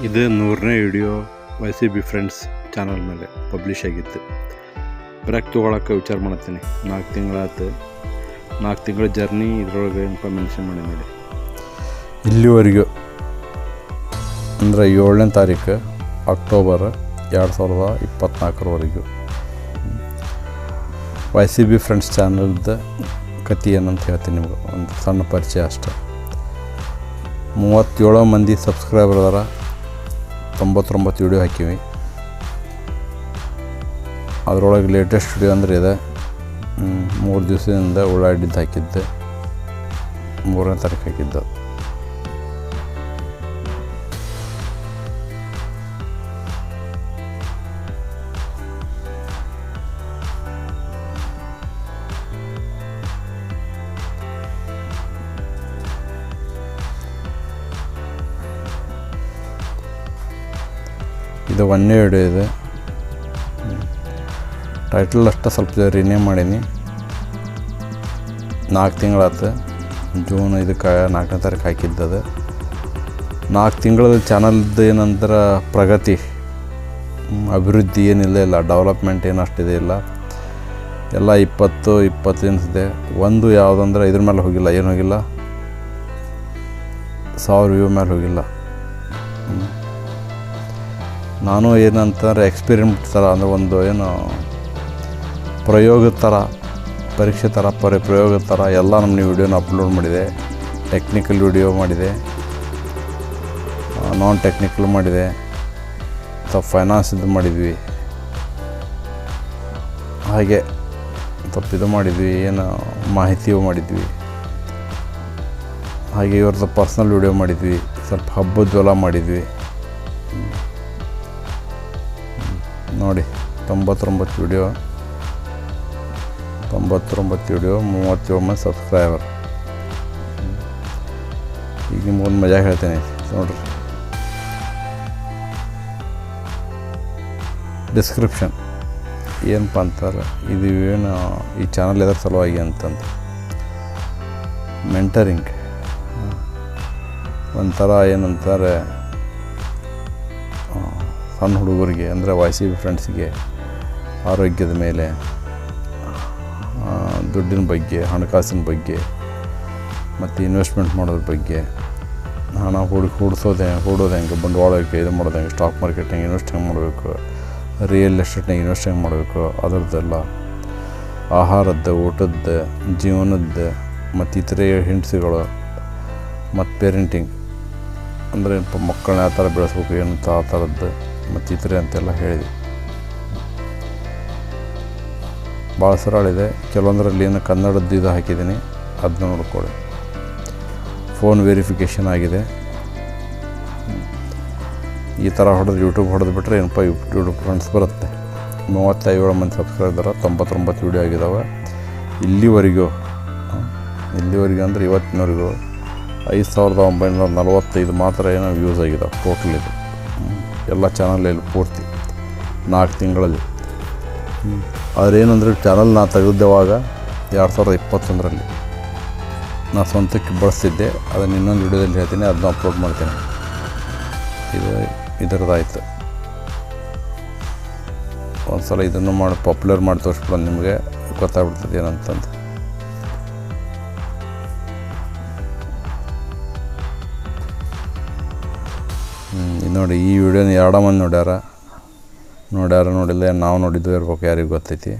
ಇದು 100ನೇ video YCB friends channel ಮೇಲೆ publish ಆಗಿತ್ತು. ಬ್ರೇಕ್ ತೊಗೊಳಕ್ಕೆ ವಿಚಾರ ಮಾಡ್ತೀನಿ. 4 ತಿಂಗಳಾಯ್ತು. 4 ತಿಂಗಳ ಜರ್ನಿ ಇದರೊಳಗೆ ಏನಪ್ಪ ಮೆನ್ಷನ್ ಮಾಡಿ ನೋಡಿ. ಇಲ್ಲಿವರೆಗೂ ಅಂದರೆ 7ನೇ ತಾರೀಕು ಅಕ್ಟೋಬರ್ 2024 YCB ಫ್ರೆಂಡ್ಸ್ ಚಾನಲ್ದ ಕತೆ ಏನಂತ ಹೇಳ್ತೀನಿ ನಿಮ್ಗೆ. ಒಂದು ಸಣ್ಣ ಪರಿಚಯ ಅಷ್ಟೆ. 37 ಮಂದಿ ಸಬ್ಸ್ಕ್ರೈಬರ್ ಅದಾರ. 99 ವಿಡಿಯೋ ಹಾಕಿವಿ. ಅದರೊಳಗೆ ಲೇಟೆಸ್ಟ್ ವಿಡಿಯೋ ಅಂದರೆ ಇದೆ. 3 ದಿವಸದಿಂದ ಉಳ್ಳಾಡಿದ್ದು ಹಾಕಿದ್ದೆ. 3ನೇ ತಾರೀಕು ಹಾಕಿದ್ದು. ಇದು 1ನೇ ವಿಡಿಯೋ ಇದೆ. ಟೈಟಲ್ ಅಷ್ಟೇ ಸ್ವಲ್ಪ ರಿನೇಮ್ ಮಾಡೀನಿ. 4 ತಿಂಗಳಾಯ್ತು. ಜೂನ್ 4ನೇ ತಾರೀಕು ಹಾಕಿದ್ದದು. 4 ತಿಂಗಳ ಚಾನಲ್ದು ಏನಂದ್ರೆ ಪ್ರಗತಿ ಅಭಿವೃದ್ಧಿ ಏನಿಲ್ಲ, ಡೆವಲಪ್ಮೆಂಟ್ ಏನು ಅಷ್ಟಿದೆ ಇಲ್ಲ. ಎಲ್ಲ 20 ಅನಿಸಿದೆ. ಒಂದು ಯಾವುದಂದ್ರೆ ಇದ್ರ ಮೇಲೆ ಹೋಗಿಲ್ಲ, ಏನು ಹೋಗಿಲ್ಲ, 1000 ವ್ಯೂ ಮೇಲೆ ಹೋಗಿಲ್ಲ. ನಾನು ಏನಂತಂದರೆ ಎಕ್ಸ್ಪೆರಿಮೆಂಟ್ ಥರ, ಅಂದರೆ ಒಂದು ಏನು ಪ್ರಯೋಗದ ಥರ, ಪರೀಕ್ಷೆ ಥರ, ಪ್ರಯೋಗದ ಥರ ಎಲ್ಲ ನಮ್ಮ ವಿಡಿಯೋನ ಅಪ್ಲೋಡ್ ಮಾಡಿದೆ. ಟೆಕ್ನಿಕಲ್ ವಿಡಿಯೋ ಮಾಡಿದೆ, ನಾನ್ ಟೆಕ್ನಿಕಲ್ ಮಾಡಿದೆ, ಸ್ವಲ್ಪ ಫೈನಾನ್ಸ್ ಇದು ಮಾಡಿದ್ವಿ. ಹಾಗೆ ಸ್ವಲ್ಪ ಇದು ಮಾಡಿದ್ವಿ, ಏನು ಮಾಹಿತಿ ಮಾಡಿದ್ವಿ. ಹಾಗೆ ಇವ್ರದ್ದು ಪರ್ಸ್ನಲ್ ವಿಡಿಯೋ ಮಾಡಿದ್ವಿ. ಸ್ವಲ್ಪ ಹಬ್ಬದ ಮಾಡಿದ್ವಿ. ನೋಡಿ 99 ವಿಡಿಯೋ, 37 ಮಂದಿ ಸಬ್ಸ್ಕ್ರೈಬರ್. ಈಗ ನಿಮ್ಗೊಂದು ಮಜಾ ಹೇಳ್ತೇನೆ ನೋಡ್ರಿ. ಡಿಸ್ಕ್ರಿಪ್ಷನ್ ಏನಪ್ಪ ಅಂತಾರೆ, ಇದು ಏನು ಈ ಚಾನಲ್ ಎದ್ರ ಸಲುವಾಗಿ ಅಂತಂದು ಮೆಂಟರಿಂಗ್, ಒಂಥರ ಏನಂತಾರೆ ಸಣ್ಣ ಹುಡುಗರಿಗೆ, ಅಂದರೆ YCB ಫ್ರೆಂಡ್ಸಿಗೆ ಆರೋಗ್ಯದ ಮೇಲೆ, ದುಡ್ಡಿನ ಬಗ್ಗೆ, ಹಣಕಾಸಿನ ಬಗ್ಗೆ, ಮತ್ತು ಇನ್ವೆಸ್ಟ್ಮೆಂಟ್ ಮಾಡೋದ್ರ ಬಗ್ಗೆ, ಹಣ ಹೂಡೋದು ಹೆಂಗೆ, ಬಂಡವಾಳಕ್ಕೆ ಇದು ಮಾಡೋದು ಹೆಂಗೆ, ಸ್ಟಾಕ್ ಮಾರ್ಕೆಟ್ನಾಗ ಇನ್ವೆಸ್ಟ್ ಹೆಂಗೆ ಮಾಡಬೇಕು, ರಿಯಲ್ ಎಸ್ಟೇಟ್ನಾಗ ಇನ್ವೆಸ್ಟ್ ಹೆಂಗೆ ಮಾಡಬೇಕು, ಅದರದ್ದೆಲ್ಲ ಆಹಾರದ್ದು, ಊಟದ್ದು, ಜೀವನದ್ದು, ಮತ್ತು ಇತರೆ ಹಿಂಟ್ಸ್ಗಳು, ಮತ್ತು ಪೇರೆಂಟಿಂಗ್ ಅಂದರೆ ಮಕ್ಕಳನ್ನ ಯಾವ ಥರ ಬೆಳೆಸ್ಬೇಕು ಏನಂತ ಆ ಥರದ್ದು, ಮತ್ತು ಇತರೆ ಅಂತೆಲ್ಲ ಹೇಳಿದೆ. ಭಾಳ ಸರಳಿದೆ. ಕೆಲವೊಂದರಲ್ಲಿ ಏನು ಕನ್ನಡದ್ದು ಇದು ಹಾಕಿದ್ದೀನಿ, ಅದನ್ನ ನೋಡ್ಕೊಳ್ಳಿ. ಫೋನ್ ವೆರಿಫಿಕೇಷನ್ ಆಗಿದೆ. ಈ ಥರ ಯೂಟ್ಯೂಬ್ ಹೊಡೆದು ಬಿಟ್ಟರೆ ಏನಪ್ಪ ಯೂಟ್ಯೂಬ್ ಫ್ರೆಂಡ್ಸ್ ಬರುತ್ತೆ. 37 ಮಂದಿ ಸಬ್ಸ್ಕ್ರೈಬರ್, 99 ವಿಡಿಯೋ ಆಗಿದ್ದಾವೆ. ಇಲ್ಲಿವರೆಗೂ ಅಂದರೆ ಇವತ್ತಿನವರೆಗೂ 5945 ಮಾತ್ರ ಏನೋ ವ್ಯೂಸ್ ಆಗಿದ್ದಾವೆ ಟೋಟಲ್. ಇದು ಎಲ್ಲ ಚಾನಲಲ್ಲಿ ಪೂರ್ತಿ 4 ತಿಂಗಳಲ್ಲಿ. ಅದೇನಂದರೆ ಚಾನಲ್ ನಾ ತೆಗೆದವಾಗ 2021ರಲ್ಲಿ ನಾ ಸ್ವಂತಕ್ಕೆ ಬಳಸ್ತಿದ್ದೆ. ಅದನ್ನು ಇನ್ನೊಂದು ವಿಡಿಯೋದಲ್ಲಿ ಹೇಳ್ತೀನಿ, ಅದನ್ನ ಅಪ್ಲೋಡ್ ಮಾಡ್ತೀನಿ. ಇದರದಾಯ್ತು. ಒಂದು ಸಲ ಇದನ್ನು ಪಾಪ್ಯುಲರ್ ಮಾಡಿ ತೋರಿಸ್ಬಿಡೋದು, ನಿಮಗೆ ಗೊತ್ತಾಗ್ಬಿಡ್ತದೆ ಏನಂತಂದು. ನೋಡಿ, ಈ ವಿಡಿಯೋನ 2 ಮಂದಿ ನೋಡಿಲ್ಲ, ನಾವು ನೋಡಿದ್ದು ಇರ್ಬೇಕು, ಯಾರಿಗೆ ಗೊತ್ತೈತಿ.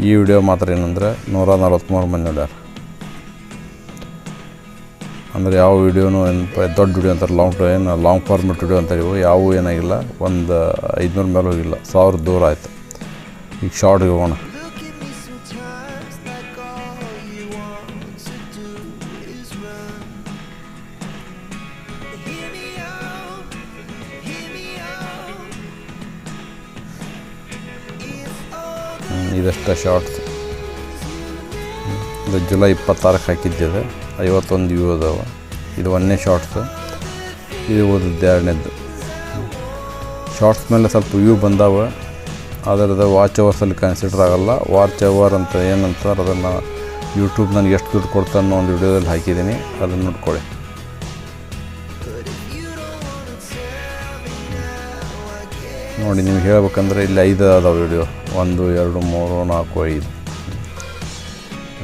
ಈ ವಿಡಿಯೋ ಮಾತ್ರ ಏನಂದರೆ 143 ಮಂದಿ ನೋಡ್ಯಾರ. ಅಂದರೆ ಯಾವ ವಿಡಿಯೋನು ಏನಪ್ಪ ದೊಡ್ಡ ವಿಡಿಯೋ ಅಂತಾರೆ, ಲಾಂಗ್ ಫಾರ್ಮೆಟ್ ವಿಡಿಯೋ ಅಂತಾರೆ. ಇವು ಯಾವುವು ಏನಾಗಿಲ್ಲ, ಒಂದು 500 ಮೇಲೆ ಹೋಗಿಲ್ಲ, 1000 ದೂರ ಆಯಿತು. ಈಗ ಶಾರ್ಟ್ಗೆ ಹೋಗೋಣ. ಇದಷ್ಟ ಶಾರ್ಟ್ಸ್. ಇದು ಜುಲೈ 26ಕ್ಕೆ ಹಾಕಿದ್ದಿದೆ. 51 ವ್ಯೂ ಅದಾವೆ. ಇದು 1ನೇ ಶಾರ್ಟ್ಸು. ಇದು ಓದಿದ್ದು 2ನೇದ್ದು. ಶಾರ್ಟ್ಸ್ ಮೇಲೆ ಸ್ವಲ್ಪ ವ್ಯೂ ಬಂದಾವೆ. ಅದರದ್ದು ವಾಚ್ ಅವರ್ಸಲ್ಲಿ ಕನ್ಸಿಡರ್ ಆಗೋಲ್ಲ. ವಾಚ್ ಅವರ್ ಅಂತ ಏನಂತಾರೆ, ಅದನ್ನು ಯೂಟ್ಯೂಬ್ ನನಗೆ ಎಷ್ಟು ದುಡ್ಡು ಕೊಡ್ತಾನೋ ಒಂದು ವಿಡಿಯೋದಲ್ಲಿ ಹಾಕಿದ್ದೀನಿ, ಅದನ್ನು ನೋಡ್ಕೊಳ್ಳಿ. ನೋಡಿ ನಿಮ್ಗೆ ಹೇಳ್ಬೇಕಂದ್ರೆ ಇಲ್ಲಿ 5 ಅದಾವೆ ವಿಡಿಯೋ. 1 2 3 4 5.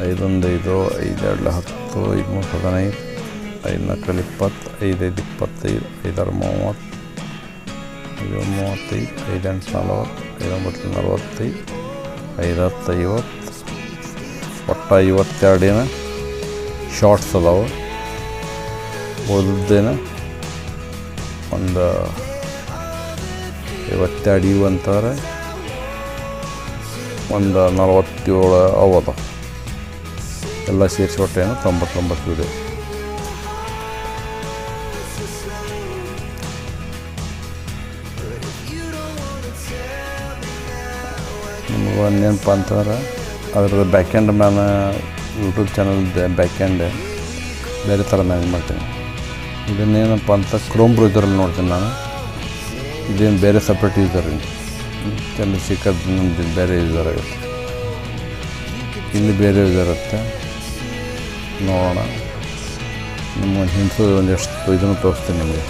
5 1 5, 5 2 10, 5 3 15, 5 4 20, 5 5 25, 5 6 30, 5 35, 5 8 40, 5 9 45, 5 10 50. ಒಟ್ಟು 52 ಶಾರ್ಟ್ಸ್ ಅದಾವೆ. ಉಳಿದದ್ದೇನು ಒಂದು 52 ಇವು ಅಂತಾರೆ, ಒಂದು 47 ಅವು ಅದಾವೆ. ಎಲ್ಲ ಸೇರಿಸಿ ಒಟ್ಟೇನು 99 ವಿಡಿಯೋ. ನಿಮ್ಗೆ ಒಂದು ನೆನಪ ಅಂತಂದ್ರೆ ಅದ್ರದ್ದು ಬ್ಯಾಕೆಂಡ್ ನಾನು ಯೂಟ್ಯೂಬ್ ಚಾನಲ್ದು ಬ್ಯಾಕೆಂಡ್ ಬೇರೆ ಥರ ಮ್ಯಾನೇಜ್ ಮಾಡ್ತೀನಿ. ಇದನ್ನೇನಪ್ಪ ಅಂತ ಕ್ರೋಮ್ ಬ್ರೌಸರಲ್ಲಿ ನೋಡ್ತೀನಿ ನಾನು. ಇದೇನು ಬೇರೆ ಸಪ್ರೇಟ್ ಯೂಸರ್ ಚಂದ್ರಶೇಖರ್ ನಮ್ಮದು ಬೇರೆ ಯೂಸರ್ ಆಗುತ್ತೆ, ಇಲ್ಲಿ ಬೇರೆ ಯೂಸರ್ ಇರುತ್ತೆ. ನೋಡೋಣ, ನಿಮ್ಗೊಂದು ಹಿಂಸು ಒಂದೆಷ್ಟು ಇದನ್ನು ತೋರಿಸ್ತೀನಿ ನಿಮಗೆ.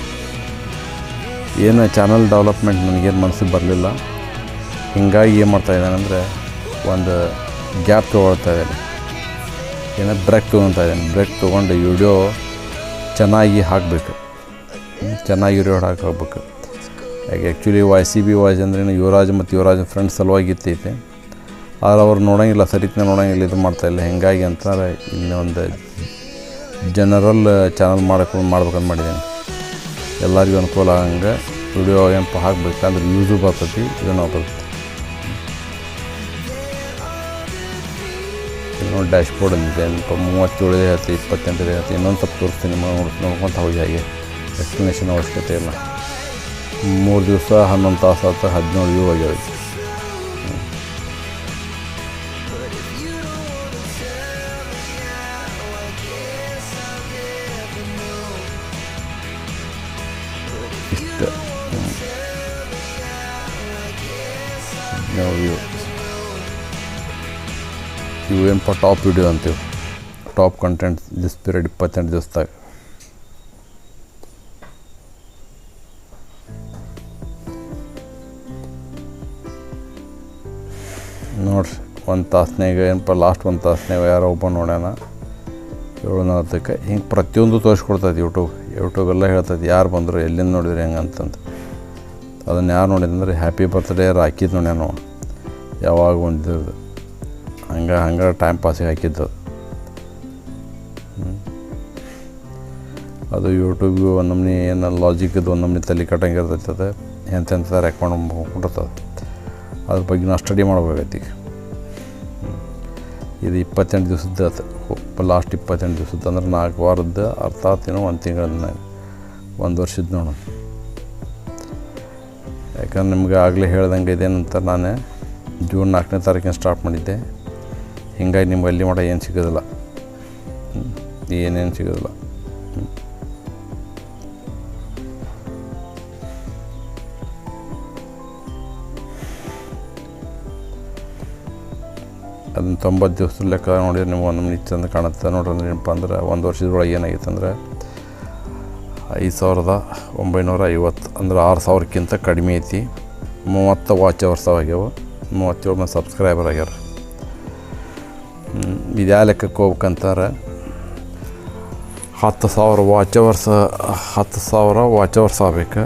ಏನು ಚಾನಲ್ ಡೆವಲಪ್ಮೆಂಟ್ ನನಗೇನು ಮನಸ್ಸಿಗೆ ಬರಲಿಲ್ಲ, ಹೀಗಾಗಿ ಏನು ಮಾಡ್ತಾಯಿದ್ದಾನೆ ಅಂದರೆ ಒಂದು ಗ್ಯಾಪ್ ತೊಗೊಳ್ತಾ ಇದ್ದಾನೆ, ಏನೋ ಬ್ರೇಕ್ ತೊಗೊತಾ ಇದ್ದಾನೆ. ಬ್ರೇಕ್ ತೊಗೊಂಡು ವಿಡಿಯೋ ಚೆನ್ನಾಗಿ ಹಾಕಬೇಕು, ಚೆನ್ನಾಗಿ ವಿಡಿಯೋ ಹಾಕಬೇಕು. ಯಾಕೆ ಆ್ಯಕ್ಚುಲಿ YCB ವಾಯ್ಸ್ ಅಂದ್ರೇನು ಯುವರಾಜ್ ಮತ್ತು ಯುವರಾಜ್ ಫ್ರೆಂಡ್ಸ್ ಸಲುವಾಗಿ ಇತ್ತೈತೆ. ಆದರೆ ಅವ್ರು ನೋಡೋಂಗಿಲ್ಲ, ಸರಿತನೇ ನೋಡೋಂಗಿಲ್ಲ, ಇದು ಮಾಡ್ತಾಯಿಲ್ಲ. ಹೀಗಾಗಿ ಅಂತಾರೆ ಇನ್ನೊಂದು ಜನರಲ್ ಚಾನಲ್ ಮಾಡ್ಬೇಕಂತ ಮಾಡಿದ್ದೀನಿ. ಎಲ್ಲರಿಗೂ ಅನುಕೂಲ ಆಗಂಗೆ ವಿಡಿಯೋ ಏನಪ್ಪ ಹಾಕಬೇಕಂದ್ರೆ ಯೂಸು ಬರ್ತೈತಿ, ಇದನ್ನು ಬರ್ತೈತಿ. ಇನ್ನೊಂದು ಡ್ಯಾಶ್ಬೋರ್ಡಲ್ಲಿದೆ ಏನಪ್ಪ 37 ಹೇಳ್ತಿ, 28 ಹೇಳ್ತಿ. ಇನ್ನೊಂದು ಸ್ವಲ್ಪ ತೋರಿಸ್ತೀನಿ, ನೋಡ್ಕೊತ ಹೋಗಿ. ಹಾಗೆ ಎಕ್ಸ್ಪ್ಲನೇಷನ್ ಅವಶ್ಯಕತೆ ಇಲ್ಲ. 3 ದಿವಸ 11 ತಾಸು ಆತ 17 ವ್ಯೂ ಆಗ್ಯಾವ. ಇಷ್ಟ ವ್ಯೂ. ಇವು ಏನಪ್ಪ ಟಾಪ್ ವಿಡಿಯೋ ಅಂತೀವಿ, ಟಾಪ್ ಕಂಟೆಂಟ್ ದಿಸ್ ಪೀರಿಯಡ್ 28 ದಿವಸದಾಗ. ನೋಡ್ರಿ, 1 ತಾಸ್ನಾಗ ಏನಪ್ಪ ಲಾಸ್ಟ್ 1 ತಾಸ್ನಾಗ ಯಾರೋ ಒಬ್ಬ ನೋಡ್ಯಾನ 740. ಹಿಂಗೆ ಪ್ರತಿಯೊಂದು ತೋರಿಸ್ಕೊಡ್ತೈತಿ ಯೂಟ್ಯೂಬೆಲ್ಲ ಹೇಳ್ತೈತಿ ಯಾರು ಬಂದರು, ಎಲ್ಲಿಂದ ನೋಡಿದ್ರಿ ಹೆಂಗೆ ಅಂತಂದು. ಅದನ್ನು ಯಾರು ನೋಡಿದಂದ್ರೆ ಹ್ಯಾಪಿ ಬರ್ತ್ಡೇ ಹಾಕಿದ್ದು ನೋಡ್ಯಾನು, ಯಾವಾಗ ಒಂದಿದ್ದು ಹಂಗೆ ಟೈಮ್ ಪಾಸಿಗೆ ಹಾಕಿದ್ದು. ಅದು ಯೂಟ್ಯೂಬ್ಗೆ ಒಂದು ನಮ್ನಿ ಏನು ಲಾಜಿಕ್ದು ಒಂದು ನಮ್ನಿ ತಲೆ ಕಟ್ಟಂಗೆ ಇರ್ತೈತೆ. ಅದು ಎಂತೆಂಥ ರೆಕಮೆಂಡ್ ಮಾಡ್ಕೊಂಡಿರ್ತದೆ, ಅದ್ರ ಬಗ್ಗೆ ನಾವು ಸ್ಟಡಿ ಮಾಡ್ಬೇಕಾಗೈತಿ. ಈಗ ಇದು 28 ದಿವಸದ್ದು ಆಯ್ತು, ಲಾಸ್ಟ್ 28 ದಿವಸದ್ದು ಅಂದ್ರೆ 4 ವಾರದ್ದು ಅರ್ಥಾತ್ ಏನೋ 1 ತಿಂಗಳನ್ನ 1 ವರ್ಷದ್ದು ನೋಡೋಣ. ಯಾಕಂದ್ರೆ ನಿಮ್ಗೆ ಆಗಲೇ ಹೇಳ್ದಂಗೆ ಇದೇನಂತ ನಾನು ಜೂನ್ 4ನೇ ತಾರೀಕಿನ ಸ್ಟಾರ್ಟ್ ಮಾಡಿದ್ದೆ. ಹೀಗಾಗಿ ನಿಮ್ಗೆ ಅಲ್ಲಿ ಮಟ್ಟ ಏನು ಸಿಗೋದಿಲ್ಲ, ಏನೇನು ಸಿಗೋದಿಲ್ಲ. ಅದನ್ನು 90 ದಿವಸದ ಲೆಕ್ಕ ನೋಡಿದ್ರೆ ನಿಮ್ಗೆ ಒಂದು ನಮ್ಗೆ ಚಂದ ಕಾಣುತ್ತೆ. ನೋಡ್ರಿ ಏನಪ್ಪ ಅಂದ್ರೆ 1 ವರ್ಷದೊಳಗೆ ಏನಾಗಿತ್ತು ಅಂದರೆ 5,950 ಅಂದ್ರೆ 6,000ಕ್ಕಿಂತ ಕಡಿಮೆ ಐತಿ. 30 ವಾಚ್ ಅವರ್ಸ್ ಆಗ್ಯಾವ, 37 ಮಂದಿ ಸಬ್ಸ್ಕ್ರೈಬರ್ ಆಗ್ಯಾರ. ಇದು ಯಾವ ಲೆಕ್ಕಕ್ಕೆ ಹೋಗ್ಬೇಕಂತಾರೆ 10,000 ವಾಚ್ ಅವರ್ಸ್ ಆಗ್ಬೇಕು,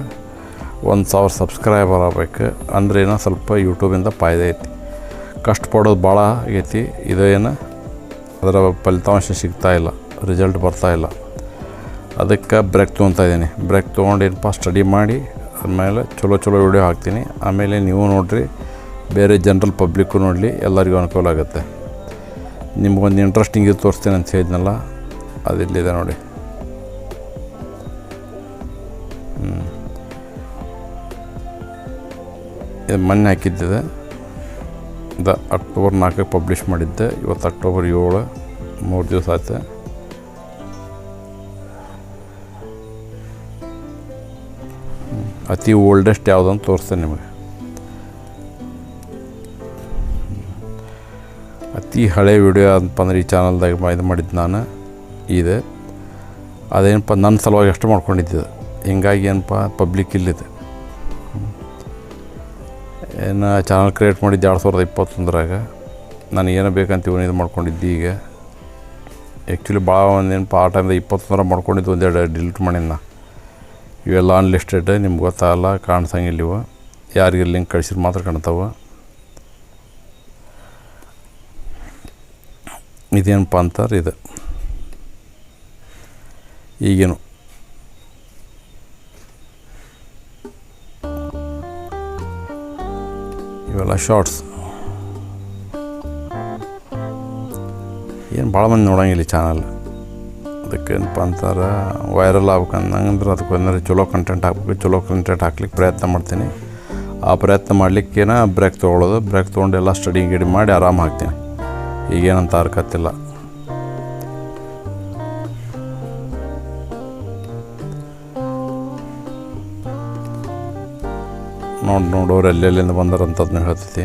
1,000 ಸಬ್ಸ್ಕ್ರೈಬರ್ ಆಗ್ಬೇಕು. ಅಂದ್ರೆ ಏನೋ ಸ್ವಲ್ಪ ಯೂಟ್ಯೂಬಿಂದ ಫಾಯ್ದೆ ಐತಿ. ಕಷ್ಟಪಡೋದು ಭಾಳ ಆಗೈತಿ. ಇದೇನು ಅದರ ಫಲಿತಾಂಶ ಸಿಗ್ತಾಯಿಲ್ಲ, ರಿಸಲ್ಟ್ ಬರ್ತಾಯಿಲ್ಲ. ಅದಕ್ಕೆ ಬ್ರೇಕ್ ತೊಗೊತಾ ಇದ್ದೀನಿ. ಬ್ರೇಕ್ ತೊಗೊಂಡೇನಪ್ಪ ಸ್ಟಡಿ ಮಾಡಿ ಆಮೇಲೆ ಚಲೋ ವಿಡಿಯೋ ಹಾಕ್ತೀನಿ. ಆಮೇಲೆ ನೀವು ನೋಡಿರಿ, ಬೇರೆ ಜನರಲ್ ಪಬ್ಲಿಕ್ಕು ನೋಡಲಿ, ಎಲ್ಲರಿಗೂ ಅನುಕೂಲ ಆಗುತ್ತೆ. ನಿಮ್ಗೊಂದು ಇಂಟ್ರೆಸ್ಟಿಂಗ್ ಇದು ತೋರಿಸ್ತೀನಿ ಅಂತ ಹೇಳಿದ್ನಲ್ಲ, ಅದಿಲ್ಲಿದೆ ನೋಡಿ. ಇದು ಮೊನ್ನೆ ಹಾಕಿದ್ದಿದೆ, ಇದು ಅಕ್ಟೋಬರ್ 4ಕ್ಕೆ ಪಬ್ಲಿಷ್ ಮಾಡಿದ್ದೆ. ಇವತ್ತು ಅಕ್ಟೋಬರ್ 7, 3 ದಿವಸ ಆಯ್ತು. ಅತಿ ಓಲ್ಡೆಸ್ಟ್ ಯಾವುದಂತ ತೋರಿಸ್ತೇನೆ ನಿಮಗೆ. ಅತಿ ಹಳೆ ವಿಡಿಯೋ ಅಂತಪ್ಪ ಅಂದ್ರೆ ಈ ಚಾನಲ್ದಾಗ ಇದು ಮಾಡಿದ್ದು ನಾನು. ಇದೆ ಅದೇನಪ್ಪ ನನ್ನ ಸಲುವಾಗಿ ಅಷ್ಟು ಮಾಡ್ಕೊಂಡಿದ್ದೆ. ಹಿಂಗಾಗಿ ಏನಪ್ಪ ಪಬ್ಲಿಕ್ ಇಲ್ಲಿದೆ. ಏನು ಚಾನಲ್ ಕ್ರಿಯೇಟ್ ಮಾಡಿದ್ದು 2021 ನಾನು ಏನೋ ಬೇಕಂತ ಇದು ಮಾಡ್ಕೊಂಡಿದ್ದೆ. ಈಗ ಆ್ಯಕ್ಚುಲಿ ಭಾಳ ಒಂದೇನಪ್ಪ ಆ ಟೈಮ್ದಾಗ 21 ಮಾಡ್ಕೊಂಡಿದ್ದು ಒಂದೆರಡು ಡಿಲೀಟ್ ಮಾಡಿನ. ಇವೆಲ್ಲ ಅನ್ಲಿಸ್ಟೆಡ್, ನಿಮ್ಗೆ ಗೊತ್ತಾಗಲ್ಲ, ಕಾಣಿಸಂಗಿಲ್ಲ ಇವು. ಯಾರಿಗೆ ಲಿಂಕ್ ಕಳಿಸಿದ್ರೆ ಮಾತ್ರ ಕಾಣ್ತಾವೆ. ಇದೇನಪ್ಪ ಅಂತಾರೆ, ಇದು ಈಗೇನು ಇವೆಲ್ಲ ಶಾರ್ಟ್ಸ್. ಏನು ಭಾಳ ಮಂದಿ ನೋಡೋಂಗಿಲ್ಲ ಚಾನಲ್. ಅದಕ್ಕೇನಪ್ಪ ಅಂತಾರೆ, ವೈರಲ್ ಆಗ್ಬೇಕಂದ್ರೆ ಅದಕ್ಕೆ ಏನಾರು ಚಲೋ ಕಂಟೆಂಟ್ ಹಾಕ್ಬೇಕು. ಚಲೋ ಕಂಟೆಂಟ್ ಹಾಕ್ಲಿಕ್ಕೆ ಪ್ರಯತ್ನ ಮಾಡ್ತೀನಿ. ಆ ಪ್ರಯತ್ನ ಮಾಡಲಿಕ್ಕೇನ ಬ್ರೇಕ್ ತೊಗೊಳ್ಳೋದು. ಬ್ರೇಕ್ ತೊಗೊಂಡು ಎಲ್ಲ ಸ್ಟಡಿ ಗಿಡಿ ಮಾಡಿ ಆರಾಮ ಹಾಕ್ತೀನಿ. ಈಗೇನಂತ ಹರ್ಕತ್ತಿಲ್ಲ. ನೋಡೋರು ಎಲ್ಲೆಲ್ಲಿಂದ ಬಂದಾರಂತದನ್ನ ಹೇಳ್ತೈತಿ.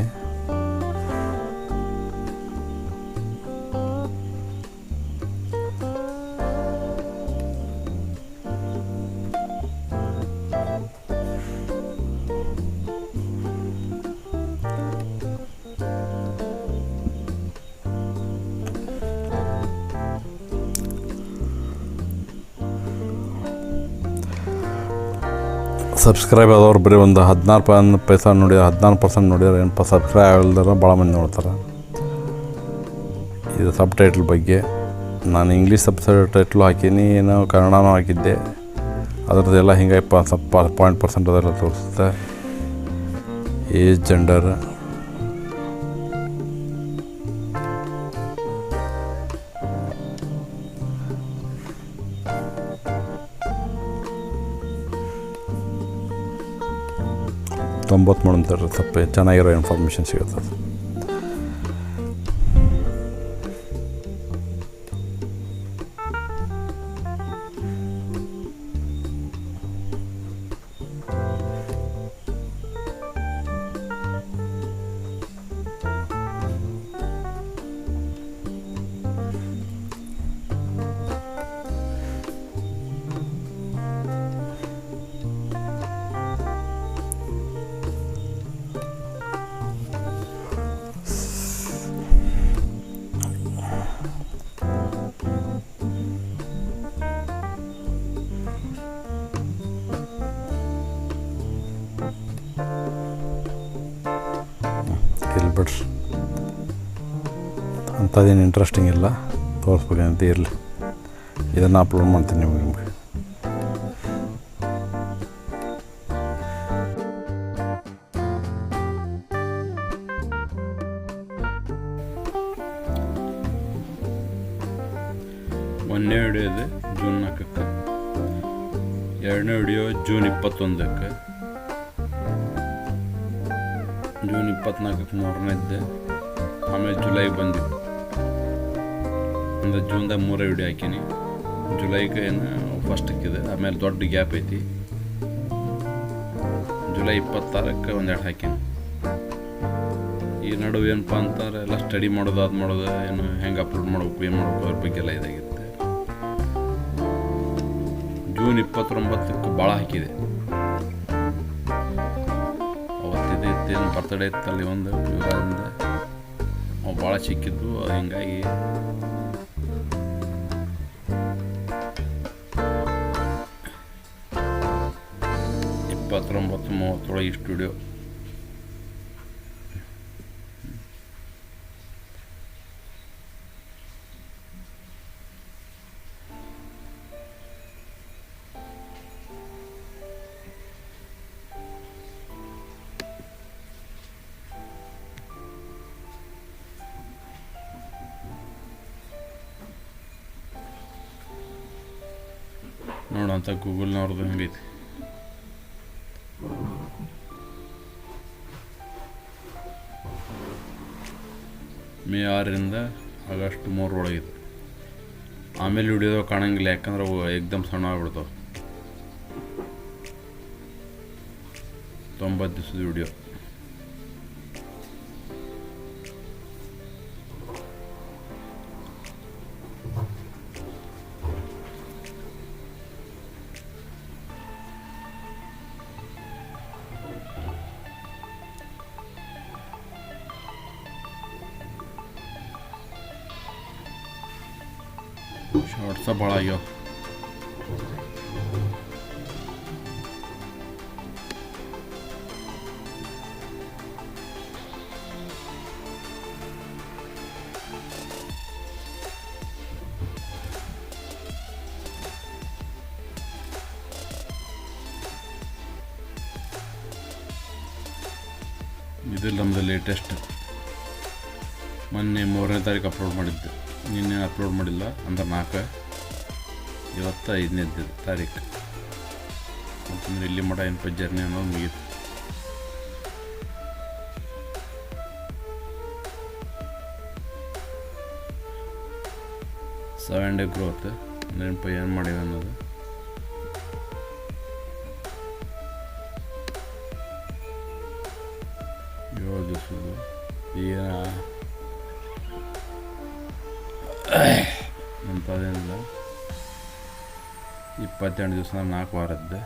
ಸಬ್ಸ್ಕ್ರೈಬ್ ಆದವ್ರು ಬರೀ ಒಂದು 16% ನೋಡಿದ್ರೆ 14% ನೋಡಿದ್ರೆ ಏನಪ್ಪ, ಸಬ್ಸ್ಕ್ರೈಬ್ ಆಗಲ್ದಾರ ಭಾಳ ಮಂದಿ ನೋಡ್ತಾರೆ. ಇದು ಸಬ್ ಟೈಟ್ಲ್ ಬಗ್ಗೆ ನಾನು ಇಂಗ್ಲೀಷ್ ಸಬ್ ಟೈಟ್ಲು ಹಾಕೀನಿ, ಏನೋ ಕನ್ನಡನೂ ಹಾಕಿದ್ದೆ. ಅದರದ್ದೆಲ್ಲ ಹಿಂಗೆ ಸ್ವಲ್ಪ .% ಅದೆಲ್ಲ ತೋರಿಸುತ್ತೆ. ಏಜ್, ಜೆಂಡರ್, ಅಂತಾರೆ. ಸ್ವಲ್ಪ ಚೆನ್ನಾಗಿರೋ ಇನ್ಫಾರ್ಮೇಷನ್ ಸಿಗುತ್ತೆ. ಇಲ್ಲಿ ಬಿಡ್ರಿ, ಅಂಥದ್ದೇನು ಇಂಟ್ರೆಸ್ಟಿಂಗ್ ಇಲ್ಲ, ತೋರಿಸ್ಬೇಕಂತ ಇರಲಿ. ಇದನ್ನು ಅಪ್ಲೋಡ್ ಮಾಡ್ತೀನಿ ನಿಮಗೆ. ಒಂದನೇ ವಿಡಿಯೋ ಇದೆ ಜೂನ್ 4ಕ್ಕೆ, ಎರಡನೇ ವಿಡಿಯೋ ಜೂನ್ 21ಕ್ಕೆ, ಜೂನ್ 24ಕ್ಕೆ ಮೂರನೇದ್ದೆ. ಆಮೇಲೆ ಜುಲೈಗೆ ಬಂದಿದ್ದು, ಅಂದರೆ ಜೂನ್ದಾಗ 3 ವಿಡಿಯೋ ಹಾಕೀನಿ. ಜುಲೈಗೆ ಏನು ಫಸ್ಟಕ್ಕಿದೆ. ಆಮೇಲೆ ದೊಡ್ಡ ಗ್ಯಾಪ್ ಐತಿ. ಜುಲೈ 26ಕ್ಕೆ ಒಂದೆರಡು ಹಾಕೀನಿ. ಈ ನಡುವೆ ಏನಪ್ಪ ಅಂತಾರೆ, ಎಲ್ಲ ಸ್ಟಡಿ ಮಾಡೋದು, ಅದು ಮಾಡೋದು, ಏನು ಹೆಂಗೆ ಅಪ್ಲೋಡ್ ಮಾಡ್ಬೇಕು, ಏನು ಮಾಡ್ಬೇಕು, ಅದ್ರ ಬಗ್ಗೆ ಎಲ್ಲ ಇದಾಗಿತ್ತು. ಜೂನ್ 29ಕ್ಕೆ ಭಾಳ ಹಾಕಿದೆ. ಅವತ್ತಿದ್ದೇನು ಬರ್ತಡೇ ಇತ್ತಲ್ಲಿ ಒಂದು ಯುಗಾದಿಂದ, ಅವು ಭಾಳ ಸಿಕ್ಕಿದ್ದು. ಹಿಂಗಾಗಿ ಇಪ್ಪತ್ತೊಂಬತ್ತು 30 ಈ ಸ್ಟುಡಿಯೋ. ನೋಡೋಂಥ ಗೂಗಲ್ನವ್ರದ್ದು ಹೆಂಗೈತಿ. ಮೇ 6ರಿಂದ ಆಗಸ್ಟ್ 3 ಒಳಗಿದೆ. ಆಮೇಲೆ ವಿಡಿಯೋದಾಗ ಕಾಣಂಗಿಲ್ಲ, ಯಾಕಂದ್ರೆ ಅವು ಏಕ್ದಮ್ ಸಣ್ಣ ಆಗ್ಬಿಡ್ತಾವೆ. 90 ದಿವಸದ ವಿಡಿಯೋ. ಶಾರ್ಟ್ಸ ಭಾಳ ಆಗ್ಯಾವ. ಇದು ನಮ್ಮದು ಲೇಟೆಸ್ಟ್. ಮೊನ್ನೆ 3ನೇ ತಾರೀಕು ಅಪ್ಲೋಡ್ ಮಾಡಿದ್ದೆ, ನಿನ್ನೆ ಅಪ್ಲೋಡ್ ಮಾಡಿಲ್ಲ. ಅಂದ್ರೆ 4, ಇವತ್ತು 5ನೇ ತಾರೀಕು. ಅಂತಂದ್ರೆ ಇಲ್ಲಿ ಮಠ ಏನಪ್ಪ ಜರ್ನಿ ಅನ್ನೋದು ಮುಗೀತು. ಸೆವೆನ್ ಡೇ ಗ್ರೋತ್ ನೆನಪ ಏನು ಮಾಡಿವೆ ಅನ್ನೋದು. ದಿವಸದ್ದು ಈಗ ಅಂಥದ್ದೇನಿಲ್ಲ. 28 ದಿವಸ 4 ವಾರದ್ದು.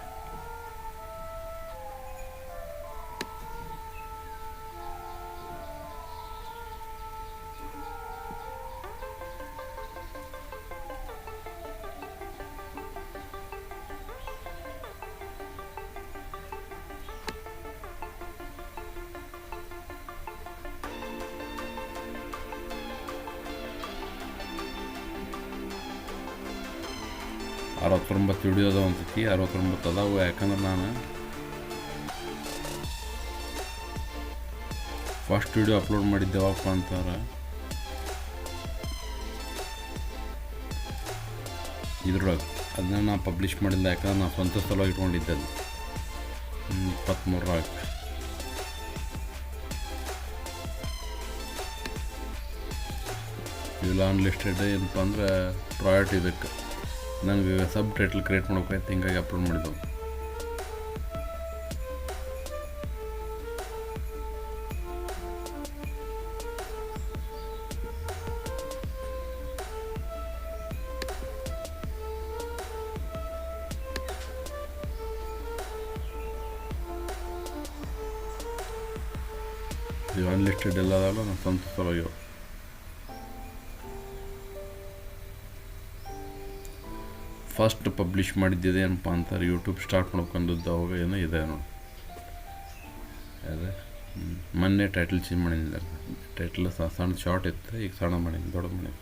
ಅರವತ್ತೊಂಬತ್ತು ವಿಡಿಯೋ ಅದಾವ ಅಂತೈತಿ. 69 ಅದಾವು. ಯಾಕಂದ್ರೆ ನಾನು ಫಸ್ಟ್ ವಿಡಿಯೋ ಅಪ್ಲೋಡ್ ಮಾಡಿದ್ದೇವಪ್ಪ ಅಂತಾರೆ ಇದ್ರೊಳಗೆ. ಅದನ್ನ ನಾನು ಪಬ್ಲಿಷ್ ಮಾಡಿಲ್ಲ, ಯಾಕಂದ್ರೆ ನಾನು ಸ್ವಂತ ಸಲುವಾಗಿ ಇಟ್ಕೊಂಡಿದ್ದೆ. ಅದು 23 ಇವೆಲ್ಲ ಅನ್ಲಿಸ್ಟೆಡ್. ಏನಪ್ಪ ಅಂದ್ರೆ ಪ್ರಾಯರ್ಟಿ ಬೇಕು ನನಗೆ. ಸಬ್ ಟೈಟ್ಲ್ ಕ್ರಿಯೇಟ್ ಮಾಡ್ಬೇಕಾಯ್ತು, ಹಿಂಗಾಗಿ ಅಪ್ಲೋಡ್ ಮಾಡಿದ್ದೆವು. ಇದು ಅನ್ಲಿಸ್ಟೆಡ್ ಎಲ್ಲ ಅದಲ್ಲ, ನಾನು ಸ್ವಂತ ಸಲುವಾಗಿ. ಫಸ್ಟ್ ಪಬ್ಲಿಷ್ ಮಾಡಿದ್ದಿದೆ ಏನಪ್ಪ ಅಂತಾರೆ, ಯೂಟ್ಯೂಬ್ ಸ್ಟಾರ್ಟ್ ಮಾಡ್ಕೊಂಡಿದ್ದು ಅವಾಗ ಏನೋ ಇದೆ ನೋಡಿ. ಅದೇ ಮೊನ್ನೆ ಟೈಟಲ್ ಚೇಂಜ್ ಮಾಡಿದ್ದಾರೆ. ಟೈಟಲ್ ಸಣ್ಣ ಶಾರ್ಟ್ ಇತ್ತು, ಈಗ ಸಣ್ಣ ಮಾಡೀನಿ, ದೊಡ್ಡ ಮಾಡೀನಿ.